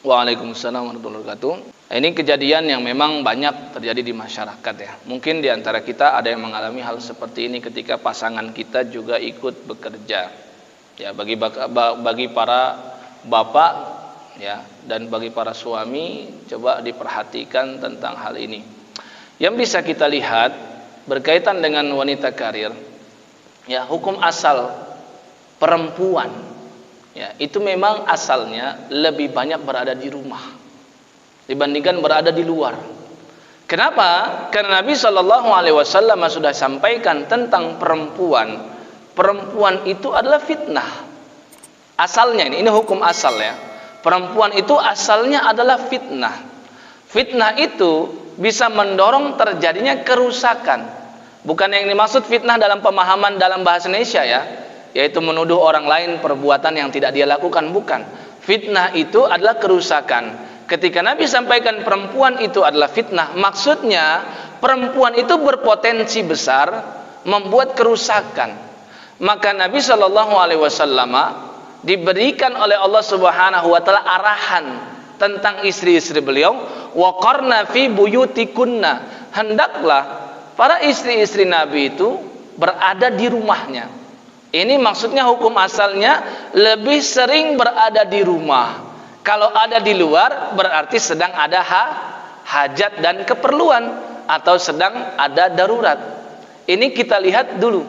Waalaikumsalam warahmatullahi wabarakatuh. Ini kejadian yang memang banyak terjadi di masyarakat ya. Mungkin di antara kita ada yang mengalami hal seperti ini ketika pasangan kita juga ikut bekerja. Ya, bagi para bapak ya dan bagi para suami, coba diperhatikan tentang hal ini. Yang bisa kita lihat berkaitan dengan wanita karir, ya, hukum asal perempuan, ya, itu memang asalnya lebih banyak berada di rumah dibandingkan berada di luar. Kenapa? Karena Nabi Shallallahu Alaihi Wasallam sudah sampaikan tentang perempuan. Perempuan itu adalah fitnah. Asalnya ini hukum asal ya. Perempuan itu asalnya adalah fitnah. Fitnah itu bisa mendorong terjadinya kerusakan. Bukan yang dimaksud fitnah dalam pemahaman dalam bahasa Indonesia ya, yaitu menuduh orang lain perbuatan yang tidak dia lakukan, bukan. Fitnah itu adalah kerusakan. Ketika Nabi sampaikan perempuan itu adalah fitnah, maksudnya perempuan itu berpotensi besar membuat kerusakan. Maka Nabi Shallallahu Alaihi Wasallam diberikan oleh Allah Subhanahu Wa Taala arahan tentang istri-istri beliau, waqarna fi buyutikunna, hendaklah para istri-istri Nabi itu berada di rumahnya. Ini maksudnya hukum asalnya lebih sering berada di rumah. Kalau ada di luar berarti sedang ada hajat dan keperluan atau sedang ada darurat. Ini kita lihat dulu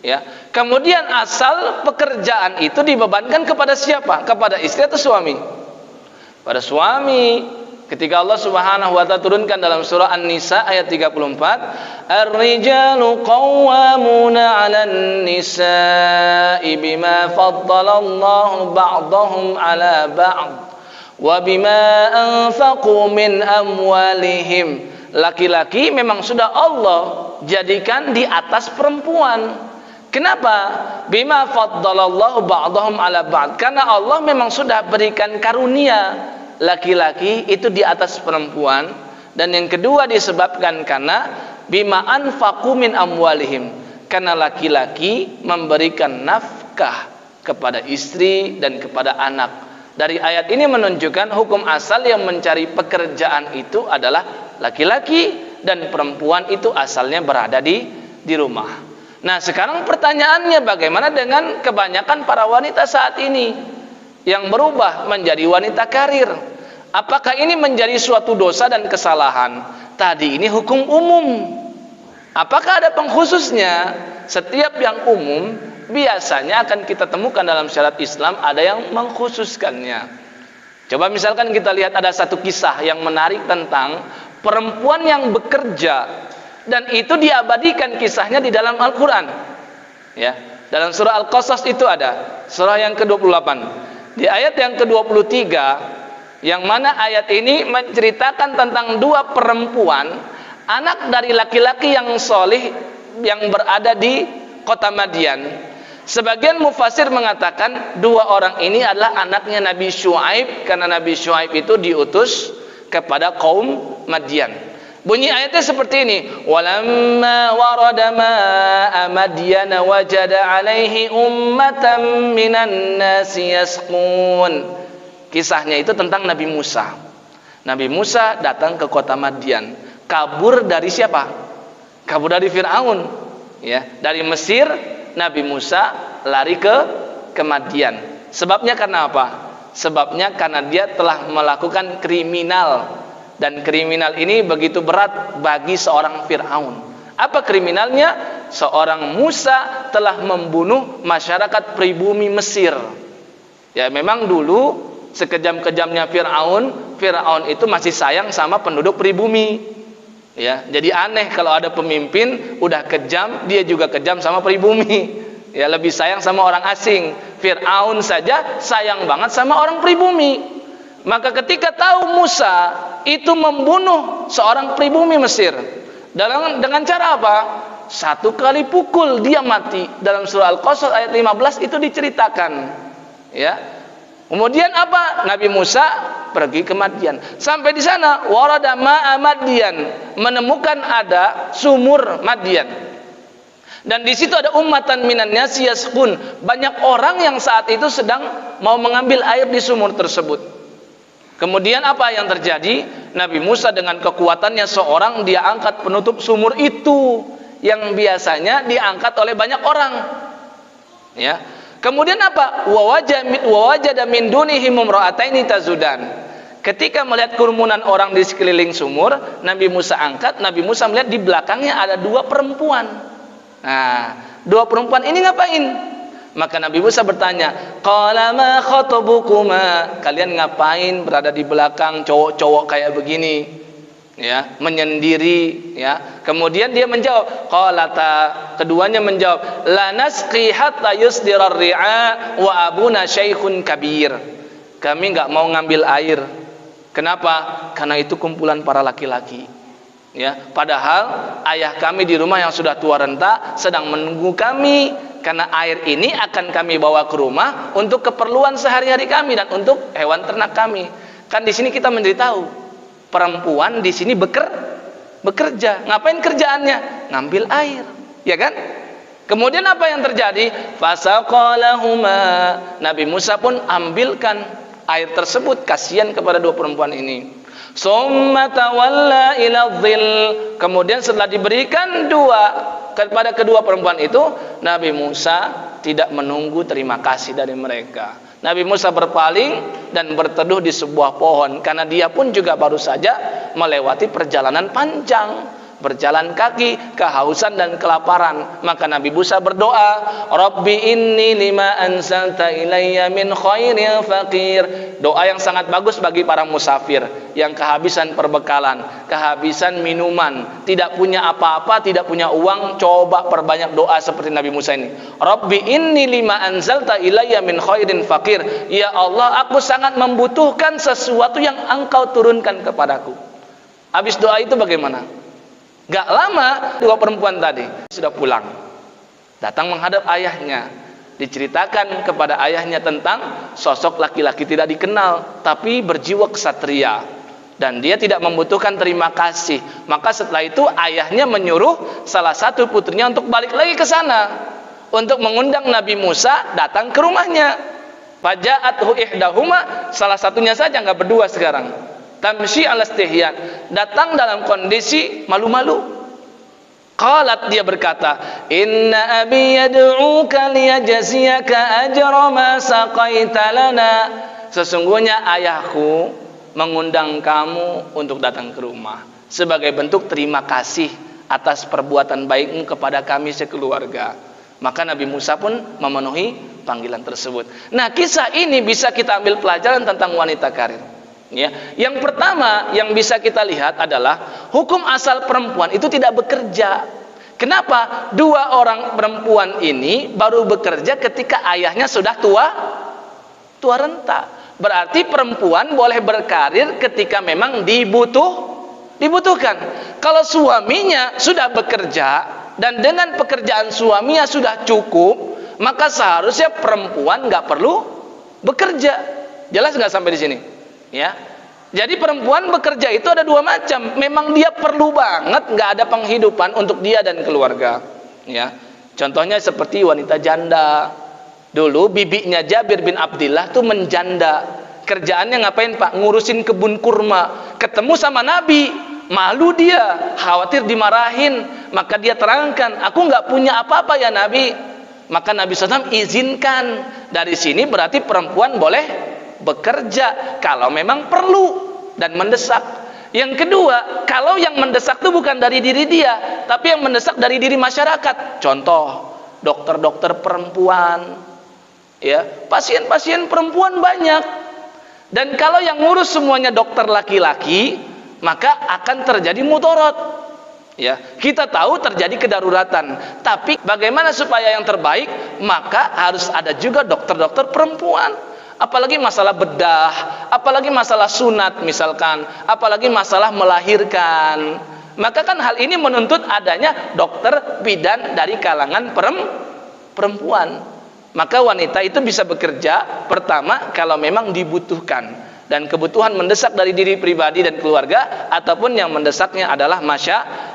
ya. Kemudian asal pekerjaan itu dibebankan kepada siapa? Kepada istri atau suami? Pada suami. Ketika Allah Subhanahu wa taala turunkan dalam surah An-Nisa ayat 34, "Ar-rijalu qawwamuna 'alan nisa'i bima faddalallahu ba'dahum 'ala ba'd wa bima anfaqu min amwalihim." Laki-laki memang sudah Allah jadikan di atas perempuan. Kenapa? Bima faddalallahu ba'dahum 'ala ba'd. Karena Allah memang sudah berikan karunia laki-laki itu di atas perempuan, dan yang kedua disebabkan karena bima anfaqu min amwalihim, karena laki-laki memberikan nafkah kepada istri dan kepada anak. Dari ayat ini menunjukkan hukum asal yang mencari pekerjaan itu adalah laki-laki, dan perempuan itu asalnya berada di rumah. Nah, sekarang pertanyaannya, bagaimana dengan kebanyakan para wanita saat ini yang berubah menjadi wanita karir? Apakah ini menjadi suatu dosa dan kesalahan? Tadi ini hukum umum. Apakah ada pengkhususnya? Setiap yang umum biasanya akan kita temukan dalam syariat Islam ada yang mengkhususkannya. Coba misalkan kita lihat ada satu kisah yang menarik tentang perempuan yang bekerja, dan itu diabadikan kisahnya di dalam Al-Quran ya. Dalam surah Al-Qasas itu ada, surah yang ke-28, di ayat yang ke-23, yang mana ayat ini menceritakan tentang dua perempuan, anak dari laki-laki yang solih yang berada di kota Madian. Sebagian mufasir mengatakan dua orang ini adalah anaknya Nabi Syuaib, karena Nabi Syuaib itu diutus kepada kaum Madian. Bunyi ayatnya seperti ini, walamma warada ma'a madyana wajada 'alaihi ummatan minan nasi yasqun. Kisahnya itu tentang Nabi Musa. Nabi Musa datang ke kota Madian, kabur dari siapa? Kabur dari Firaun ya. Dari Mesir Nabi Musa lari ke Madian. Sebabnya karena apa? Sebabnya karena dia telah melakukan kriminal, dan kriminal ini begitu berat bagi seorang Fir'aun. Apa kriminalnya? Seorang Musa telah membunuh masyarakat pribumi Mesir. Ya, memang dulu sekejam-kejamnya Fir'aun, Fir'aun itu masih sayang sama penduduk pribumi. Ya, jadi aneh kalau ada pemimpin udah kejam, dia juga kejam sama pribumi. Ya, lebih sayang sama orang asing. Fir'aun saja sayang banget sama orang pribumi. Maka ketika tahu Musa itu membunuh seorang pribumi Mesir, dengan cara apa? Satu kali pukul dia mati. Dalam surah Al-Qasas ayat 15 itu diceritakan ya. Kemudian apa? Nabi Musa pergi ke Madian. Sampai di sana warada ma'a Madian, menemukan ada sumur Madian. Dan di situ ada ummatan minan nasi yasqun, banyak orang yang saat itu sedang mau mengambil air di sumur tersebut. Kemudian apa yang terjadi? Nabi Musa dengan kekuatannya seorang, dia angkat penutup sumur itu yang biasanya diangkat oleh banyak orang. Ya. Kemudian apa? Wa wajada min dunihim imra'ataini tazudan. Ketika melihat kerumunan orang di sekeliling sumur, Nabi Musa angkat, Nabi Musa melihat di belakangnya ada dua perempuan. Nah, dua perempuan ini ngapain? Maka Nabi Musa bertanya, qala ma khatabukuma? Kalian ngapain berada di belakang cowok-cowok kayak begini? Ya, menyendiri, ya. Kemudian dia menjawab, qalata, keduanya menjawab, la nasqi hatta yusdirar ri'a wa abuna syaikhun kabir. Kami enggak mau ngambil air. Kenapa? Karena itu kumpulan para laki-laki. Ya, padahal ayah kami di rumah yang sudah tua renta sedang menunggu kami, karena air ini akan kami bawa ke rumah untuk keperluan sehari-hari kami dan untuk hewan ternak kami. Kan di sini kita menjadi tahu, perempuan di sini bekerja. Ngapain kerjaannya? Ngambil air, ya kan? Kemudian apa yang terjadi? Fasaqalahuma. Nabi Musa pun ambilkan air tersebut, kasihan kepada dua perempuan ini. Summa tawalla ila dhil. Kemudian setelah diberikan kepada kedua perempuan itu, Nabi Musa tidak menunggu terima kasih dari mereka. Nabi Musa berpaling dan berteduh di sebuah pohon, karena dia pun juga baru saja melewati perjalanan panjang, berjalan kaki, kehausan dan kelaparan. Maka Nabi Musa berdoa, Rabbi inni lima anzalta ilayya min khairin faqir. Doa yang sangat bagus bagi para musafir yang kehabisan perbekalan, kehabisan minuman, tidak punya apa-apa, tidak punya uang. Coba perbanyak doa seperti Nabi Musa ini. Rabbi inni lima anzalta ilayya min khairin faqir. Ya Allah, aku sangat membutuhkan sesuatu yang Engkau turunkan kepadaku. Habis doa itu bagaimana? Gak lama dua perempuan tadi sudah pulang, datang menghadap ayahnya, diceritakan kepada ayahnya tentang sosok laki-laki tidak dikenal tapi berjiwa ksatria, dan dia tidak membutuhkan terima kasih. Maka setelah itu ayahnya menyuruh salah satu putrinya untuk balik lagi ke sana untuk mengundang Nabi Musa datang ke rumahnya. Faja'athu ihdahuma, salah satunya saja, nggak berdua sekarang. Tamshi ala istihyan, datang dalam kondisi malu-malu. Qalat, dia berkata, inna abi yad'uka liyajziyaka ajra ma saqaita lana. Sesungguhnya ayahku mengundang kamu untuk datang ke rumah sebagai bentuk terima kasih atas perbuatan baikmu kepada kami sekeluarga. Maka Nabi Musa pun memenuhi panggilan tersebut. Nah, kisah ini bisa kita ambil pelajaran tentang wanita karir. Ya, yang pertama yang bisa kita lihat adalah hukum asal perempuan itu tidak bekerja. Kenapa? Dua orang perempuan ini baru bekerja ketika ayahnya sudah tua renta. Berarti perempuan boleh berkarir ketika memang dibutuhkan. Kalau suaminya sudah bekerja dan dengan pekerjaan suaminya sudah cukup, maka seharusnya perempuan nggak perlu bekerja. Jelas nggak sampai di sini? Ya, jadi perempuan bekerja itu ada dua macam. Memang dia perlu banget, nggak ada penghidupan untuk dia dan keluarga. Ya, contohnya seperti wanita janda. Dulu bibinya Jabir bin Abdillah tuh menjanda. Kerjaannya ngapain Pak? Ngurusin kebun kurma. Ketemu sama Nabi, malu dia, khawatir dimarahin. Maka dia terangkan, aku nggak punya apa-apa ya Nabi. Maka Nabi SAW izinkan. Dari sini berarti perempuan boleh bekerja kalau memang perlu dan mendesak. Yang kedua, kalau yang mendesak itu bukan dari diri dia, tapi yang mendesak dari diri masyarakat. Contoh, dokter-dokter perempuan, ya, pasien-pasien perempuan banyak. Dan kalau yang ngurus semuanya dokter laki-laki, maka akan terjadi mudorot. Ya, kita tahu terjadi kedaruratan, tapi bagaimana supaya yang terbaik? Maka harus ada juga dokter-dokter perempuan. Apalagi masalah bedah, apalagi masalah sunat misalkan, apalagi masalah melahirkan. Maka kan hal ini menuntut adanya dokter bidan dari kalangan perempuan. Maka wanita itu bisa bekerja pertama kalau memang dibutuhkan dan kebutuhan mendesak dari diri pribadi dan keluarga, ataupun yang mendesaknya adalah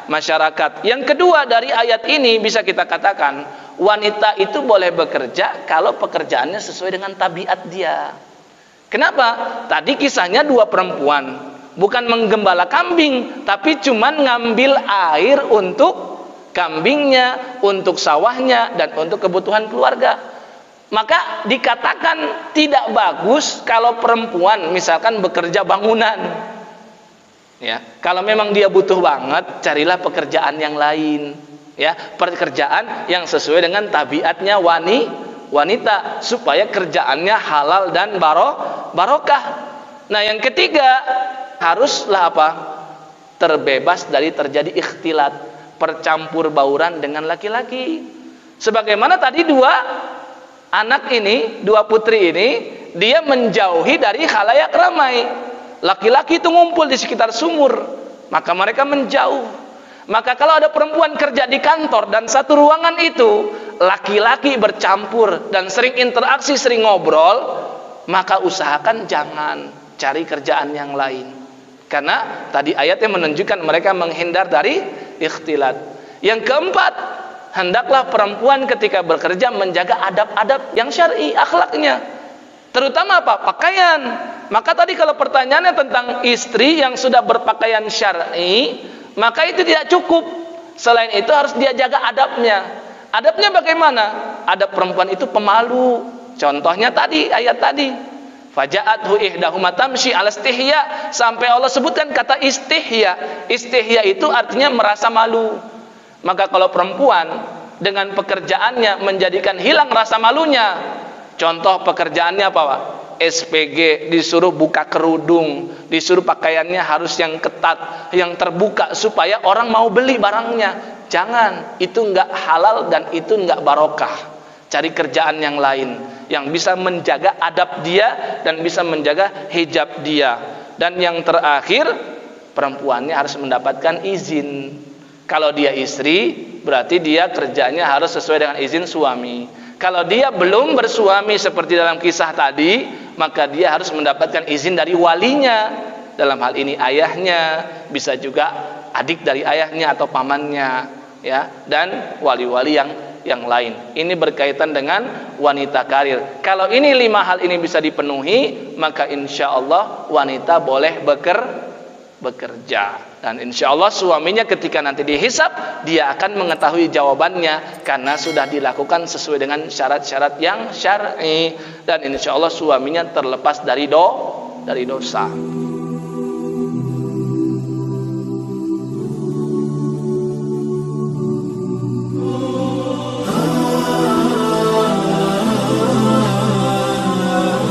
masyarakat. Yang kedua dari ayat ini bisa kita katakan, wanita itu boleh bekerja kalau pekerjaannya sesuai dengan tabiat dia. Kenapa? Tadi kisahnya dua perempuan, bukan menggembala kambing, tapi cuman ngambil air untuk kambingnya, untuk sawahnya, dan untuk kebutuhan keluarga. Maka dikatakan tidak bagus kalau perempuan misalkan bekerja bangunan. Ya, kalau memang dia butuh banget, carilah pekerjaan yang lain. Ya, pekerjaan yang sesuai dengan tabiatnya wanita, supaya kerjaannya halal dan barokah. Nah, yang ketiga, haruslah apa? Terbebas dari terjadi ikhtilat, percampur bauran dengan laki-laki. Sebagaimana tadi dua anak ini, dua putri ini, dia menjauhi dari khalayak ramai. Laki-laki itu ngumpul di sekitar sumur, maka mereka menjauh. Maka kalau ada perempuan kerja di kantor dan satu ruangan itu laki-laki bercampur dan sering interaksi, sering ngobrol, maka usahakan jangan cari kerjaan yang lain. Karena tadi ayatnya menunjukkan mereka menghindar dari ikhtilat. Yang keempat, hendaklah perempuan ketika bekerja menjaga adab-adab yang syar'i, akhlaknya. Terutama apa? Pakaian. Maka tadi kalau pertanyaannya tentang istri yang sudah berpakaian syar'i, maka itu tidak cukup. Selain itu harus dia jaga adabnya. Adabnya bagaimana? Adab perempuan itu pemalu. Contohnya tadi, ayat tadi. Faja'athu ihdahuma tamshi 'ala istihya, sampai Allah sebutkan kata istihya. Istihya itu artinya merasa malu. Maka kalau perempuan dengan pekerjaannya menjadikan hilang rasa malunya. Contoh pekerjaannya apa, Pak? SPG, disuruh buka kerudung, disuruh pakaiannya harus yang ketat, yang terbuka supaya orang mau beli barangnya. Jangan, itu enggak halal dan itu enggak barokah. Cari kerjaan yang lain yang bisa menjaga adab dia dan bisa menjaga hijab dia. Dan yang terakhir, perempuannya harus mendapatkan izin. Kalau dia istri, berarti dia kerjanya harus sesuai dengan izin suami. Kalau dia belum bersuami seperti dalam kisah tadi, maka dia harus mendapatkan izin dari walinya. Dalam hal ini ayahnya, bisa juga adik dari ayahnya atau pamannya, ya, dan wali-wali yang lain. Ini berkaitan dengan wanita karir. Kalau ini 5 hal ini bisa dipenuhi, maka insya Allah wanita boleh bekerja. Dan insya Allah suaminya ketika nanti dihisab, dia akan mengetahui jawabannya karena sudah dilakukan sesuai dengan syarat-syarat yang syar'i. Dan insya Allah suaminya terlepas dari dosa.